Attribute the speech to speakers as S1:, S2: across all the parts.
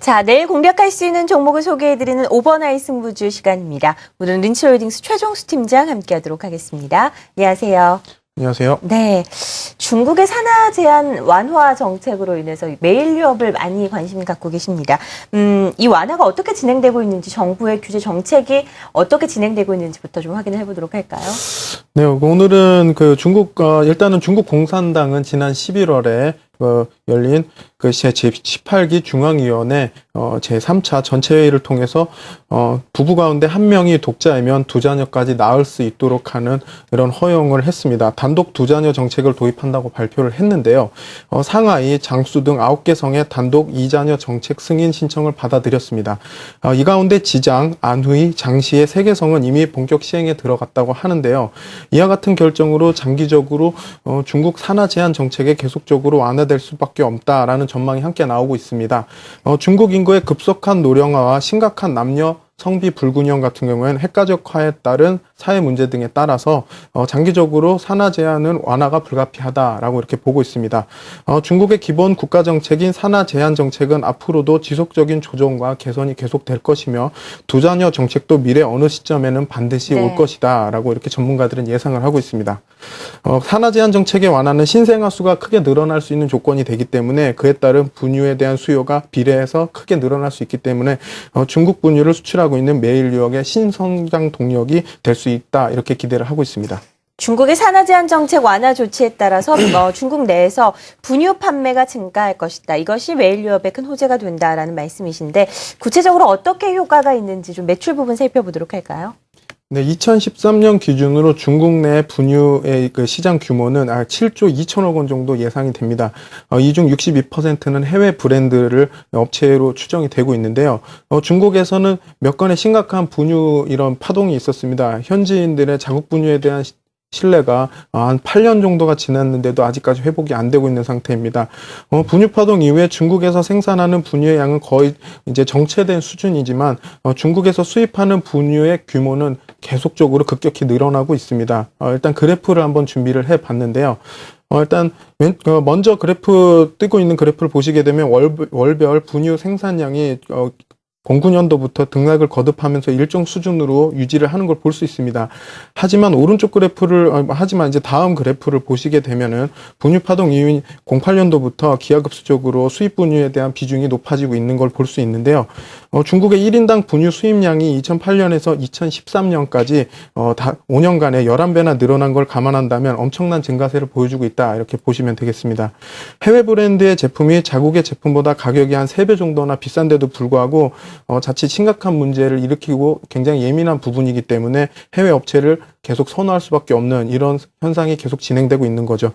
S1: 자, 내일 공략할 수 있는 종목을 소개해드리는 오버나잇 승부주 시간입니다. 오늘은 린치홀딩스 최종수 팀장 함께하도록 하겠습니다. 안녕하세요.
S2: 안녕하세요.
S1: 네, 중국의 산하 제한 완화 정책으로 인해서 메일 유업을 많이 관심 갖고 계십니다. 이 완화가 어떻게 진행되고 있는지, 정부의 규제 정책이 어떻게 진행되고 있는지부터 좀 확인을 해보도록 할까요?
S2: 네, 오늘은 일단은 중국 공산당은 지난 11월에 열린 제18기 중앙위원회 제3차 전체 회의를 통해서 부부 가운데 한 명이 독자이면 두 자녀까지 낳을 수 있도록 하는 이런 허용을 했습니다. 단독 두 자녀 정책을 도입한다고 발표를 했는데요. 상하이, 장수 등 9개 성의 단독 2자녀 정책 승인 신청을 받아들였습니다. 이 가운데 지장, 안후이, 장시의 3개 성은 이미 본격 시행에 들어갔다고 하는데요. 이와 같은 결정으로 장기적으로 중국 산하 제한 정책에 계속적으로 완화될 수밖에 없다라는 전망이 함께 나오고 있습니다. 중국 인구의 급속한 노령화와 심각한 남녀 성비 불균형 같은 경우에는 핵가족화에 따른 사회 문제 등에 따라서 장기적으로 산하 제한은 완화가 불가피하다라고 이렇게 보고 있습니다. 중국의 기본 국가 정책인 산하 제한 정책은 앞으로도 지속적인 조정과 개선이 계속될 것이며 두 자녀 정책도 미래 어느 시점에는 반드시 올 것이다라고 이렇게 전문가들은 예상을 하고 있습니다. 산하 제한 정책의 완화는 신생아 수가 크게 늘어날 수 있는 조건이 되기 때문에 그에 따른 분유에 대한 수요가 비례해서 크게 늘어날 수 있기 때문에 중국 분유를 수출하고 있는 메일 유역의 신성장 동력이 될 수 있다 이렇게 기대를 하고 있습니다.
S1: 중국의 산하 제한 정책 완화 조치에 따라서 중국 내에서 분유 판매가 증가할 것이다. 이것이 메일 유업에 큰 호재가 된다라는 말씀이신데 구체적으로 어떻게 효과가 있는지 좀 매출 부분 살펴보도록 할까요?
S2: 네, 2013년 기준으로 중국 내 분유의 시장 규모는 7조 2천억 원 정도 예상이 됩니다. 이 중 62%는 해외 브랜드를 업체로 추정이 되고 있는데요. 중국에서는 몇 건의 심각한 분유 이런 파동이 있었습니다. 현지인들의 자국 분유에 대한 신뢰가 한 8년 정도가 지났는데도 아직까지 회복이 안 되고 있는 상태입니다. 분유 파동 이후에 중국에서 생산하는 분유의 양은 거의 이제 정체된 수준이지만 중국에서 수입하는 분유의 규모는 계속적으로 급격히 늘어나고 있습니다. 일단 그래프를 한번 준비를 해 봤는데요. 일단 먼저 뜨고 있는 그래프를 보시게 되면 월별 분유 생산량이 09년도부터 등락을 거듭하면서 일정 수준으로 유지를 하는 걸 볼 수 있습니다. 하지만 이제 다음 그래프를 보시게 되면은 분유 파동 이후인 08년도부터 기하급수적으로 수입 분유에 대한 비중이 높아지고 있는 걸 볼 수 있는데요. 중국의 1인당 분유 수입량이 2008년에서 2013년까지 5년간에 11배나 늘어난 걸 감안한다면 엄청난 증가세를 보여주고 있다 이렇게 보시면 되겠습니다. 해외 브랜드의 제품이 자국의 제품보다 가격이 한 3배 정도나 비싼데도 불구하고 자칫 심각한 문제를 일으키고 굉장히 예민한 부분이기 때문에 해외 업체를 계속 선호할 수밖에 없는 이런 현상이 계속 진행되고 있는 거죠.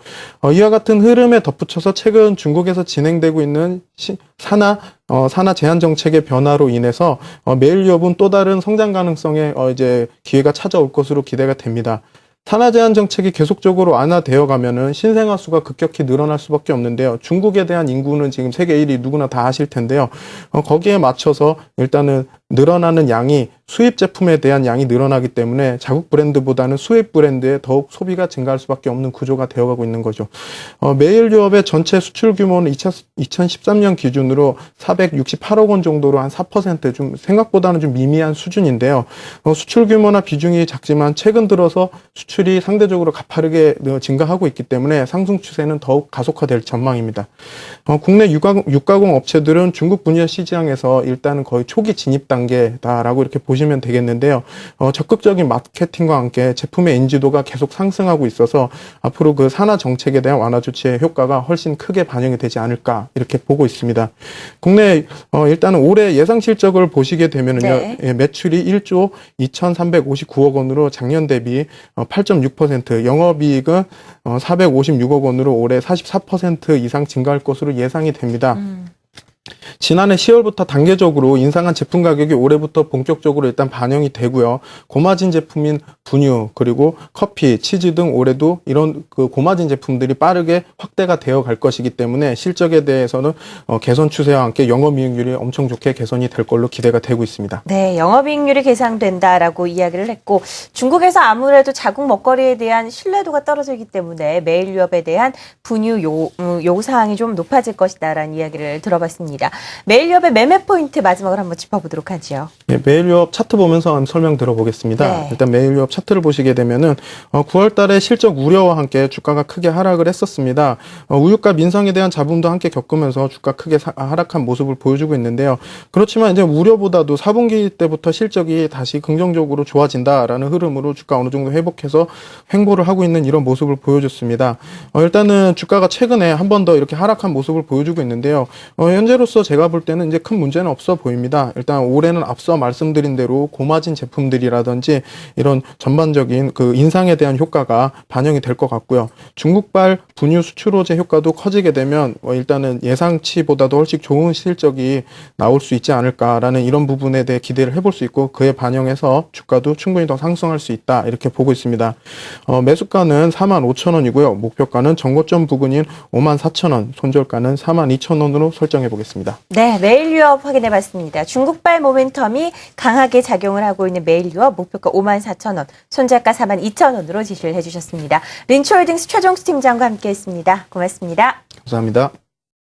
S2: 이와 같은 흐름에 덧붙여서 최근 중국에서 진행되고 있는 산하 제한 정책의 변화로 인해서 메일 유업은 또 다른 성장 가능성의 기회가 찾아올 것으로 기대가 됩니다. 산하 제한 정책이 계속적으로 완화되어 가면은 신생아 수가 급격히 늘어날 수밖에 없는데요. 중국에 대한 인구는 지금 세계 1위 누구나 다 아실 텐데요. 거기에 맞춰서 일단은 늘어나는 양이 수입 제품에 대한 양이 늘어나기 때문에 자국 브랜드보다는 수입 브랜드에 더욱 소비가 증가할 수밖에 없는 구조가 되어가고 있는 거죠. 메일 유업의 전체 수출 규모는 2013년 기준으로 468억 원 정도로 한 4% 좀 생각보다는 좀 미미한 수준인데요. 수출 규모나 비중이 작지만 최근 들어서 수출이 상대적으로 가파르게 증가하고 있기 때문에 상승 추세는 더욱 가속화될 전망입니다. 국내 육가공 업체들은 중국 분야 시장에서 일단은 거의 초기 진입 단계다라고 이렇게 보시면 되겠는데요. 적극적인 마케팅과 함께 제품의 인지도가 계속 상승하고 있어서 앞으로 그 산하 정책에 대한 완화 조치의 효과가 훨씬 크게 반영이 되지 않을까 이렇게 보고 있습니다. 국내 일단은 올해 예상 실적을 보시게 되면은요, 매출이 1조 2,359억 원으로 작년 대비 8.6%, 영업이익은 456억 원으로 올해 44% 이상 증가할 것으로 예상이 됩니다. 지난해 10월부터 단계적으로 인상한 제품 가격이 올해부터 본격적으로 일단 반영이 되고요. 고마진 제품인 분유, 그리고 커피, 치즈 등 올해도 이런 고마진 제품들이 빠르게 확대가 되어 갈 것이기 때문에 실적에 대해서는 개선 추세와 함께 영업이익률이 엄청 좋게 개선이 될 걸로 기대가 되고 있습니다. 네,
S1: 영업이익률이 개선된다라고 이야기를 했고 중국에서 아무래도 자국 먹거리에 대한 신뢰도가 떨어지기 때문에 메일 유업에 대한 분유 요구사항이 좀 높아질 것이다라는 이야기를 들어봤습니다. 있습니다. 매일유업의 매매 포인트 마지막으로 한번 짚어보도록 하죠.
S2: 예, 매일유업 차트 보면서 한번 설명 들어보겠습니다.
S1: 네.
S2: 일단 매일유업 차트를 보시게 되면은 9월 달에 실적 우려와 함께 주가가 크게 하락을 했었습니다. 우유값 인상에 대한 잡음도 함께 겪으면서 주가 크게 하락한 모습을 보여주고 있는데요. 그렇지만 이제 우려보다도 4분기 때부터 실적이 다시 긍정적으로 좋아진다라는 흐름으로 주가 어느 정도 회복해서 횡보를 하고 있는 이런 모습을 보여줬습니다. 일단은 주가가 최근에 한 번 더 이렇게 하락한 모습을 보여주고 있는데요. 현재로서 제가 볼 때는 이제 큰 문제는 없어 보입니다. 일단 올해는 앞서 말씀드린 대로 고마진 제품들이라든지 이런 전반적인 그 인상에 대한 효과가 반영이 될 것 같고요. 중국발 분유 수출호재 효과도 커지게 되면 일단은 예상치보다도 훨씬 좋은 실적이 나올 수 있지 않을까라는 이런 부분에 대해 기대를 해볼 수 있고 그에 반영해서 주가도 충분히 더 상승할 수 있다 이렇게 보고 있습니다. 매수가는 45,000원이고요. 목표가는 정고점 부근인 54,000원, 손절가는 42,000원으로 설정해 보겠습니다.
S1: 네, 매일유업 확인해봤습니다. 중국발 모멘텀이 강하게 작용을 하고 있는 매일유업 목표가 54,000원, 손절가 42,000원으로 지시를 해주셨습니다. 린초홀딩스 최종수 팀장과 함께했습니다. 고맙습니다.
S2: 감사합니다.